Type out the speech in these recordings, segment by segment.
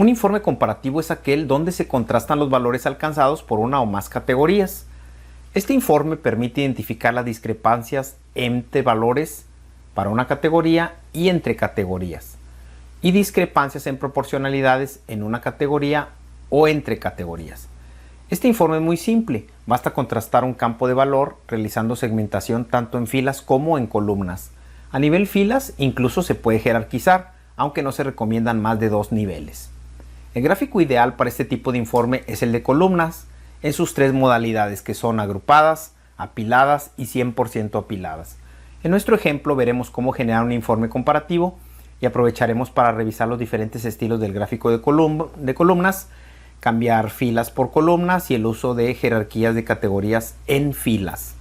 Un informe comparativo es aquel donde se contrastan los valores alcanzados por una o más categorías. Este informe permite identificar las discrepancias entre valores para una categoría y entre categorías, y discrepancias en proporcionalidades en una categoría o entre categorías. Este informe es muy simple, basta contrastar un campo de valor realizando segmentación tanto en filas como en columnas. A nivel filas incluso se puede jerarquizar, aunque no se recomiendan más de 2 niveles. El gráfico ideal para este tipo de informe es el de columnas, en sus 3 modalidades, que son agrupadas, apiladas y 100% apiladas. En nuestro ejemplo veremos cómo generar un informe comparativo y aprovecharemos para revisar los diferentes estilos del gráfico de columnas, cambiar filas por columnas y el uso de jerarquías de categorías en filas.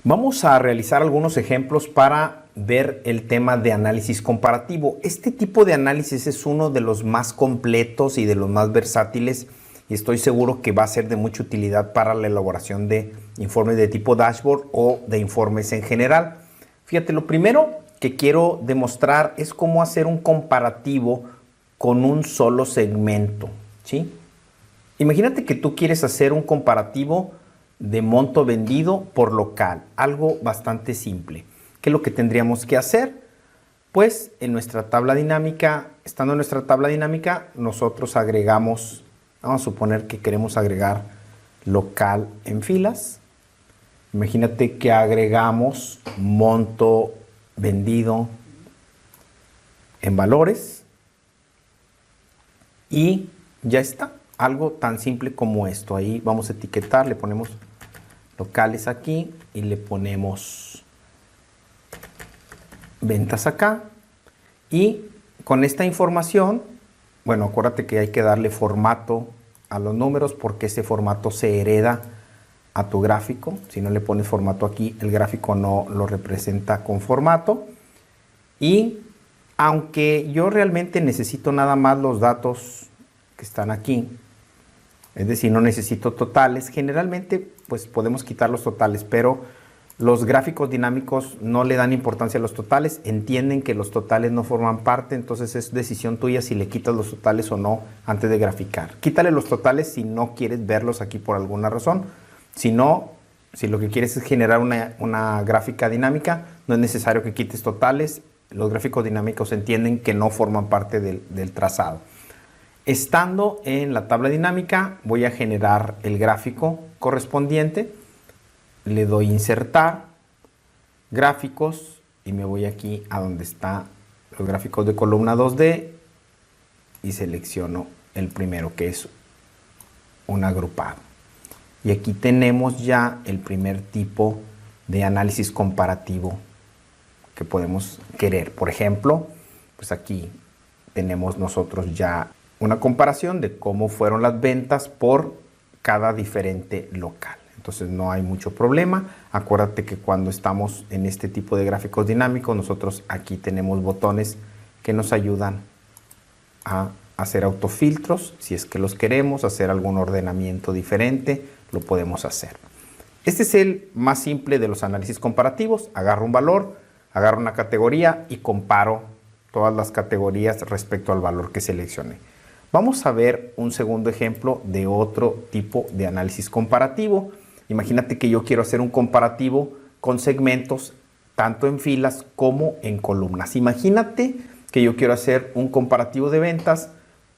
Vamos a realizar algunos ejemplos para ver el tema de análisis comparativo. Este tipo de análisis es uno de los más completos y de los más versátiles, y estoy seguro que va a ser de mucha utilidad para la elaboración de informes de tipo dashboard o de informes en general. Fíjate, lo primero que quiero demostrar es cómo hacer un comparativo con un solo segmento, ¿sí? Imagínate que tú quieres hacer un comparativo de monto vendido por local, algo bastante simple. ¿Qué es lo que tendríamos que hacer? Pues en nuestra tabla dinámica, estando en nuestra tabla dinámica, nosotros agregamos, vamos a suponer que queremos agregar local en filas. Imagínate que agregamos monto vendido en valores y ya está. Algo tan simple como esto. Ahí vamos a etiquetar, le ponemos locales aquí y le ponemos ventas acá. Y con esta información, bueno, acuérdate que hay que darle formato a los números porque ese formato se hereda a tu gráfico. Si no le pones formato aquí, el gráfico no lo representa con formato. Y aunque yo realmente necesito nada más los datos que están aquí, es decir, no necesito totales, generalmente pues podemos quitar los totales, pero los gráficos dinámicos no le dan importancia a los totales, entienden que los totales no forman parte, entonces es decisión tuya si le quitas los totales o no antes de graficar. Quítale los totales si no quieres verlos aquí por alguna razón. Si no, si lo que quieres es generar una gráfica dinámica, no es necesario que quites totales. Los gráficos dinámicos entienden que no forman parte del trazado. Estando en la tabla dinámica, voy a generar el gráfico correspondiente. Le doy insertar, gráficos, y me voy aquí a donde están los gráficos de columna 2D y selecciono el primero, que es un agrupado. Y aquí tenemos ya el primer tipo de análisis comparativo que podemos querer. Por ejemplo, pues aquí tenemos nosotros ya una comparación de cómo fueron las ventas por cada diferente local. Entonces no hay mucho problema. Acuérdate que cuando estamos en este tipo de gráficos dinámicos, nosotros aquí tenemos botones que nos ayudan a hacer autofiltros. Si es que los queremos, hacer algún ordenamiento diferente, lo podemos hacer. Este es el más simple de los análisis comparativos. Agarro un valor, agarro una categoría y comparo todas las categorías respecto al valor que seleccioné. Vamos a ver un segundo ejemplo de otro tipo de análisis comparativo. Imagínate que yo quiero hacer un comparativo con segmentos tanto en filas como en columnas. Imagínate que yo quiero hacer un comparativo de ventas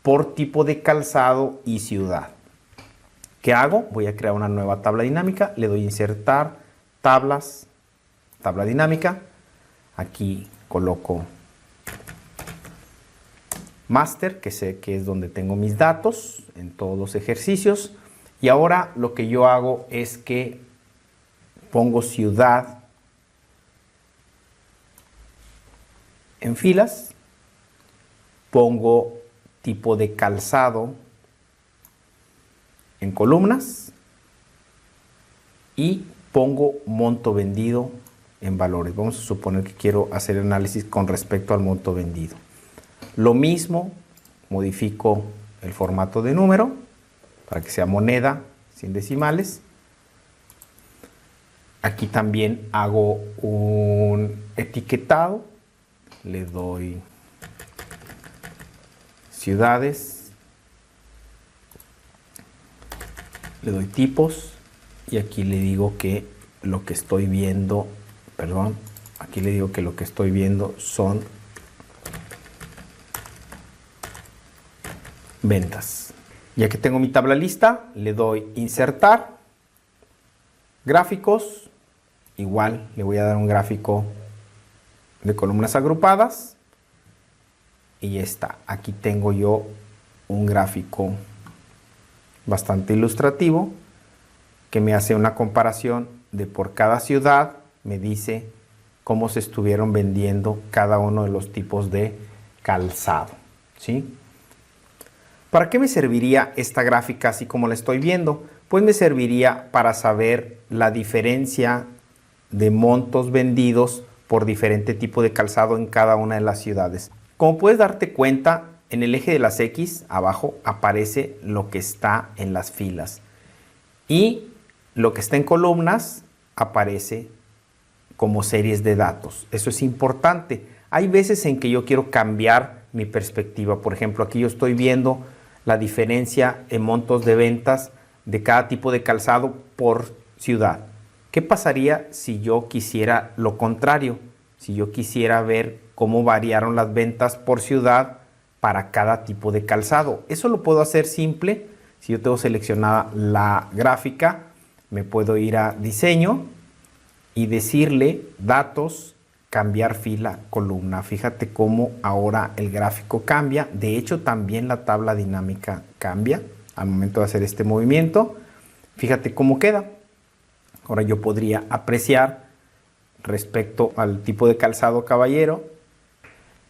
por tipo de calzado y ciudad. ¿Qué hago? Voy a crear una nueva tabla dinámica. Le doy a insertar, tablas, tabla dinámica. Aquí coloco Master, que sé que es donde tengo mis datos en todos los ejercicios. Y ahora lo que yo hago es que pongo ciudad en filas, pongo tipo de calzado en columnas y pongo monto vendido en valores. Vamos a suponer que quiero hacer análisis con respecto al monto vendido. Lo mismo, modifico el formato de número para que sea moneda sin decimales. Aquí también hago un etiquetado. Le doy ciudades, le doy tipos y aquí le digo que lo que estoy viendo, aquí le digo que lo que estoy viendo son ventas. Ya que tengo mi tabla lista, le doy insertar, gráficos, igual le voy a dar un gráfico de columnas agrupadas y ya está. Aquí tengo yo un gráfico bastante ilustrativo que me hace una comparación de por cada ciudad, me dice cómo se estuvieron vendiendo cada uno de los tipos de calzado, ¿sí? ¿Para qué me serviría esta gráfica así como la estoy viendo? Pues me serviría para saber la diferencia de montos vendidos por diferente tipo de calzado en cada una de las ciudades. Como puedes darte cuenta, en el eje de las X abajo aparece lo que está en las filas y lo que está en columnas aparece como series de datos. Eso es importante. Hay veces en que yo quiero cambiar mi perspectiva. Por ejemplo, aquí yo estoy viendo la diferencia en montos de ventas de cada tipo de calzado por ciudad. ¿Qué pasaría si yo quisiera lo contrario? Si yo quisiera ver cómo variaron las ventas por ciudad para cada tipo de calzado. Eso lo puedo hacer simple. Si yo tengo seleccionada la gráfica, me puedo ir a diseño y decirle datos, cambiar fila, columna. Fíjate cómo ahora el gráfico cambia. De hecho, también la tabla dinámica cambia al momento de hacer este movimiento. Fíjate cómo queda. Ahora yo podría apreciar respecto al tipo de calzado caballero.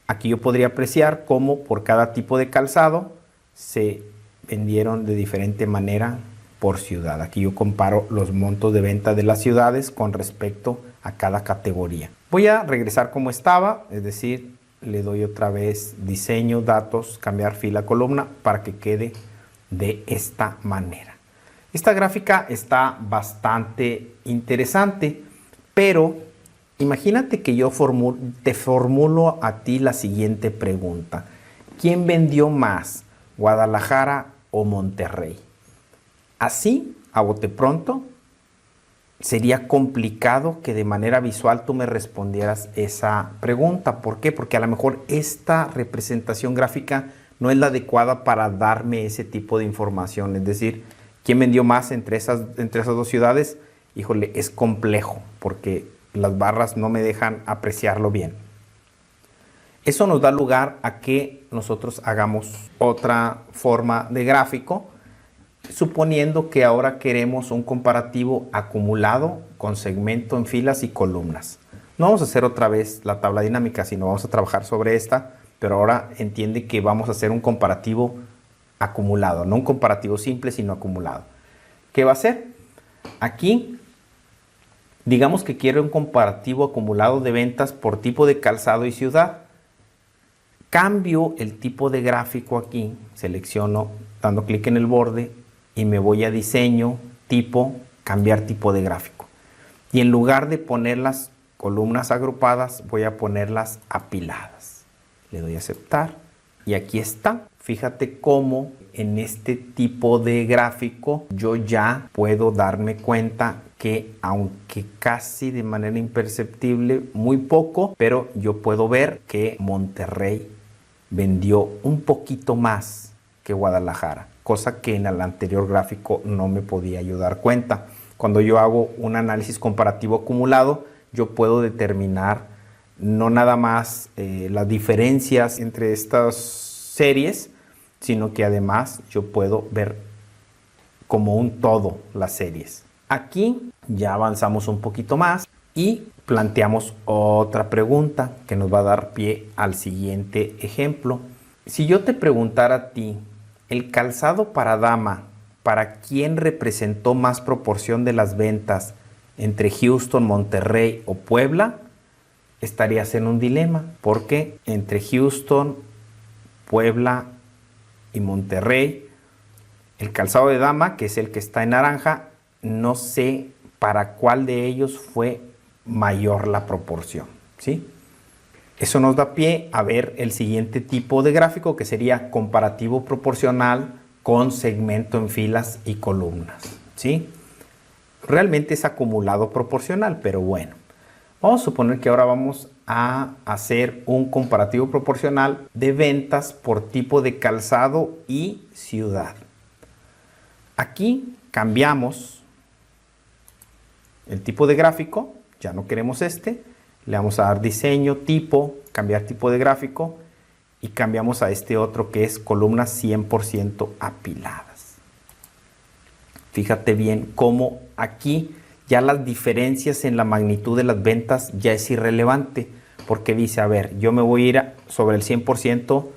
Aquí yo podría apreciar cómo por cada tipo de calzado se vendieron de diferente manera por ciudad. Aquí yo comparo los montos de venta de las ciudades con respecto a cada categoría. Voy a regresar como estaba, es decir, le doy otra vez diseño, datos, cambiar fila, columna para que quede de esta manera. Esta gráfica está bastante interesante, pero imagínate que yo te formulo a ti la siguiente pregunta. ¿Quién vendió más, Guadalajara o Monterrey? Así, a bote pronto, sería complicado que de manera visual tú me respondieras esa pregunta. ¿Por qué? Porque a lo mejor esta representación gráfica no es la adecuada para darme ese tipo de información. Es decir, ¿quién vendió más entre esas dos ciudades? Híjole, es complejo porque las barras no me dejan apreciarlo bien. Eso nos da lugar a que nosotros hagamos otra forma de gráfico, suponiendo que ahora queremos un comparativo acumulado con segmento en filas y columnas. No vamos a hacer otra vez la tabla dinámica, sino vamos a trabajar sobre esta, pero ahora entiende que vamos a hacer un comparativo acumulado, no un comparativo simple, sino acumulado. ¿Qué va a hacer? Aquí, digamos que quiero un comparativo acumulado de ventas por tipo de calzado y ciudad. Cambio el tipo de gráfico aquí, selecciono dando clic en el borde y me voy a diseño, tipo, cambiar tipo de gráfico. Y en lugar de poner las columnas agrupadas, voy a ponerlas apiladas. Le doy a aceptar y aquí está. Fíjate cómo en este tipo de gráfico yo ya puedo darme cuenta que aunque casi de manera imperceptible, muy poco, pero yo puedo ver que Monterrey vendió un poquito más que Guadalajara, cosa que en el anterior gráfico no me podía yo dar cuenta. Cuando yo hago un análisis comparativo acumulado, yo puedo determinar no nada más las diferencias entre estas series, sino que además yo puedo ver como un todo las series. Aquí ya avanzamos un poquito más y planteamos otra pregunta que nos va a dar pie al siguiente ejemplo. Si yo te preguntara a ti, el calzado para dama, ¿para quién representó más proporción de las ventas entre Houston, Monterrey o Puebla? Estarías en un dilema, porque entre Houston, Puebla y Monterrey, el calzado de dama, que es el que está en naranja, no sé para cuál de ellos fue mayor la proporción, ¿sí? Eso nos da pie a ver el siguiente tipo de gráfico, que sería comparativo proporcional con segmento en filas y columnas, ¿sí? Realmente es acumulado proporcional, pero bueno. Vamos a suponer que ahora vamos a hacer un comparativo proporcional de ventas por tipo de calzado y ciudad. Aquí cambiamos el tipo de gráfico, ya no queremos este, le vamos a dar diseño, tipo, cambiar tipo de gráfico y cambiamos a este otro que es columnas 100% apiladas. Fíjate bien cómo aquí ya las diferencias en la magnitud de las ventas ya es irrelevante, porque dice, a ver, yo me voy a ir sobre el 100%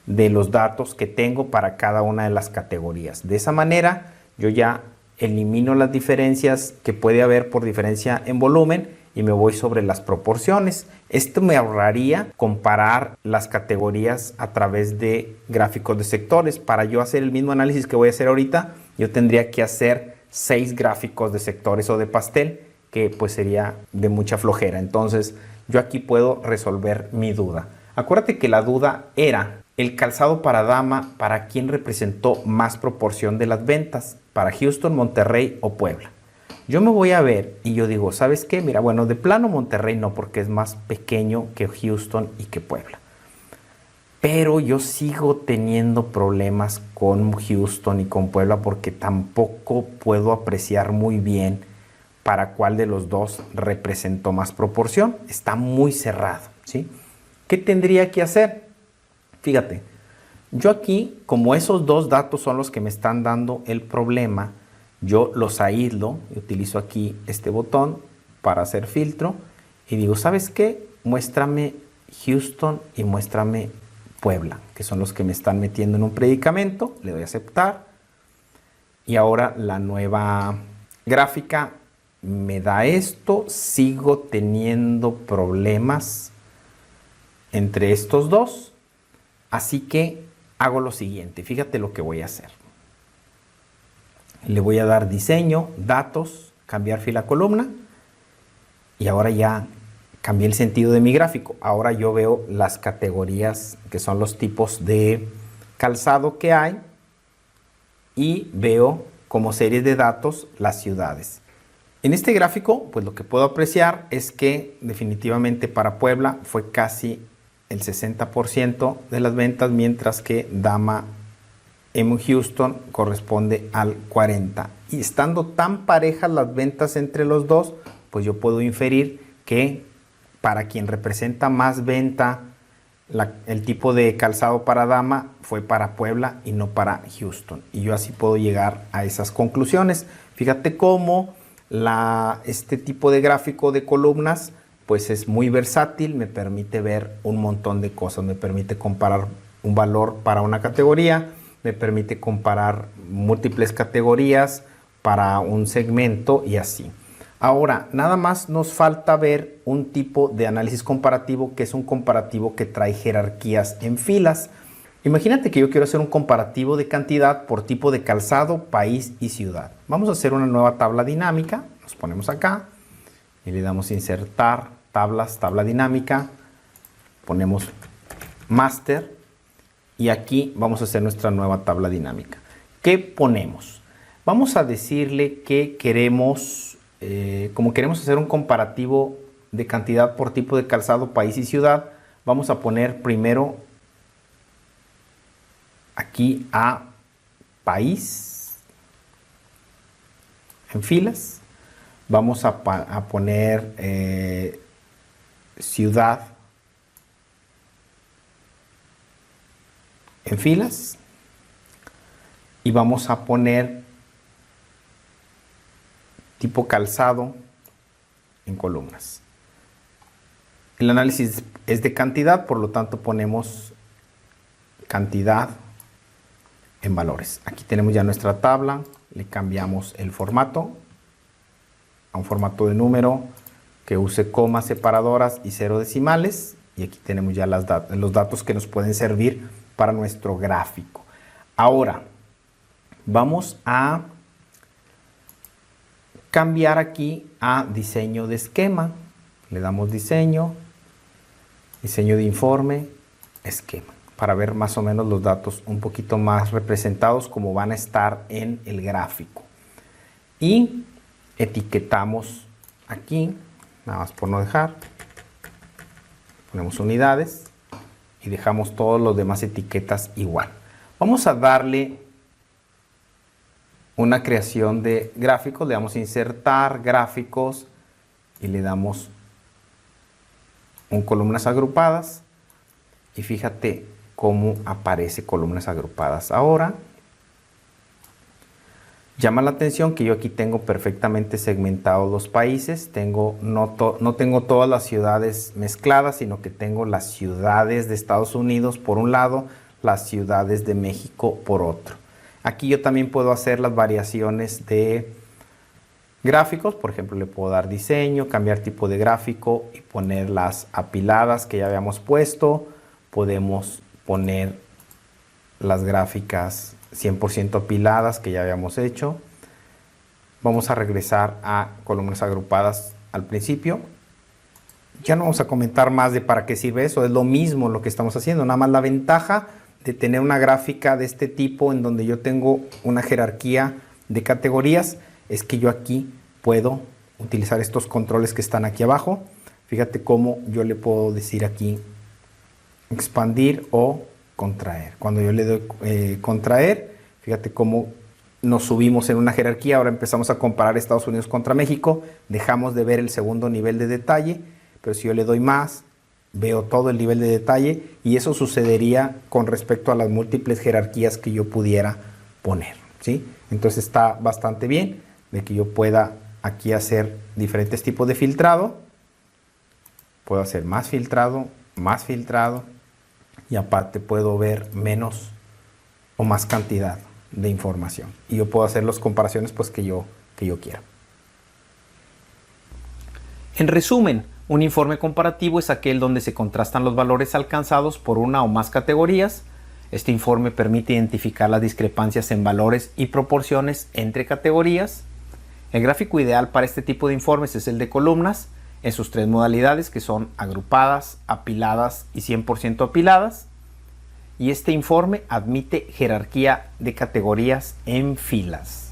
de los datos que tengo para cada una de las categorías. De esa manera yo ya elimino las diferencias que puede haber por diferencia en volumen y me voy sobre las proporciones. Esto me ahorraría comparar las categorías a través de gráficos de sectores. Para yo hacer el mismo análisis que voy a hacer ahorita, yo tendría que hacer 6 gráficos de sectores o de pastel, que pues sería de mucha flojera. Entonces yo aquí puedo resolver mi duda. Acuérdate que la duda era el calzado para dama, ¿para quién representó más proporción de las ventas? ¿Para Houston, Monterrey o Puebla? Yo me voy a ver y yo digo, ¿sabes qué? Mira, bueno, de plano Monterrey no, porque es más pequeño que Houston y que Puebla. Pero yo sigo teniendo problemas con Houston y con Puebla porque tampoco puedo apreciar muy bien para cuál de los dos representó más proporción. Está muy cerrado, ¿sí? ¿Qué tendría que hacer? Fíjate, yo aquí, como esos dos datos son los que me están dando el problema, yo los aíslo, utilizo aquí este botón para hacer filtro y digo, ¿sabes qué? Muéstrame Houston y muéstrame Puebla, que son los que me están metiendo en un predicamento. Le doy a aceptar y ahora la nueva gráfica me da esto. Sigo teniendo problemas entre estos dos, así que hago lo siguiente. Fíjate lo que voy a hacer. Le voy a dar diseño, datos, cambiar fila columna y ahora ya cambié el sentido de mi gráfico. Ahora yo veo las categorías que son los tipos de calzado que hay y veo como series de datos las ciudades. En este gráfico, pues lo que puedo apreciar es que definitivamente para Puebla fue casi el 60% de las ventas, mientras que Dama en Houston corresponde al 40%. Y estando tan parejas las ventas entre los dos, pues yo puedo inferir que para quien representa más venta, el tipo de calzado para dama fue para Puebla y no para Houston. Y yo así puedo llegar a esas conclusiones. Fíjate cómo este tipo de gráfico de columnas pues es muy versátil, me permite ver un montón de cosas, me permite comparar un valor para una categoría, me permite comparar múltiples categorías para un segmento y así. Ahora, nada más nos falta ver un tipo de análisis comparativo, que es un comparativo que trae jerarquías en filas. Imagínate que yo quiero hacer un comparativo de cantidad por tipo de calzado, país y ciudad. Vamos a hacer una nueva tabla dinámica. Nos ponemos acá y le damos insertar tablas, tabla dinámica. Ponemos master y aquí vamos a hacer nuestra nueva tabla dinámica. ¿Qué ponemos? Vamos a decirle que queremos, como queremos hacer un comparativo de cantidad por tipo de calzado, país y ciudad, vamos a poner primero aquí a país en filas. Vamos a poner ciudad en filas y vamos a poner tipo calzado en columnas. El análisis es de cantidad, por lo tanto ponemos cantidad en valores. Aquí tenemos ya nuestra tabla, le cambiamos el formato a un formato de número que use comas separadoras y 0 decimales, y aquí tenemos ya los datos que nos pueden servir para nuestro gráfico. Ahora vamos a cambiar aquí a diseño de esquema. Le damos diseño diseño de informe, esquema, para ver más o menos los datos un poquito más representados como van a estar en el gráfico. Y etiquetamos aquí, nada más por no dejar, ponemos unidades y dejamos todos los demás etiquetas igual. Vamos a darle una creación de gráficos, le damos a insertar gráficos y le damos un columnas agrupadas y fíjate cómo aparece columnas agrupadas ahora. Llama la atención que yo aquí tengo perfectamente segmentados los países, no tengo todas las ciudades mezcladas, sino que tengo las ciudades de Estados Unidos por un lado, las ciudades de México por otro. Aquí yo también puedo hacer las variaciones de gráficos, por ejemplo le puedo dar diseño, cambiar tipo de gráfico y poner las apiladas que ya habíamos puesto. Podemos poner las gráficas 100% apiladas que ya habíamos hecho. Vamos a regresar a columnas agrupadas al principio. Ya no vamos a comentar más de para qué sirve eso, es lo mismo lo que estamos haciendo, nada más la ventaja de tener una gráfica de este tipo en donde yo tengo una jerarquía de categorías es que yo aquí puedo utilizar estos controles que están aquí abajo. Fíjate cómo yo le puedo decir aquí expandir o contraer. Cuando yo le doy contraer, fíjate cómo nos subimos en una jerarquía. Ahora empezamos a comparar Estados Unidos contra México, dejamos de ver el segundo nivel de detalle, pero si yo le doy más, veo todo el nivel de detalle y eso sucedería con respecto a las múltiples jerarquías que yo pudiera poner, ¿sí? Entonces está bastante bien de que yo pueda aquí hacer diferentes tipos de filtrado. Puedo hacer más filtrado y aparte puedo ver menos o más cantidad de información y yo puedo hacer las comparaciones pues que yo quiera. En resumen, un informe comparativo es aquel donde se contrastan los valores alcanzados por una o más categorías. Este informe permite identificar las discrepancias en valores y proporciones entre categorías. El gráfico ideal para este tipo de informes es el de columnas, en sus tres modalidades que son agrupadas, apiladas y 100% apiladas. Y este informe admite jerarquía de categorías en filas.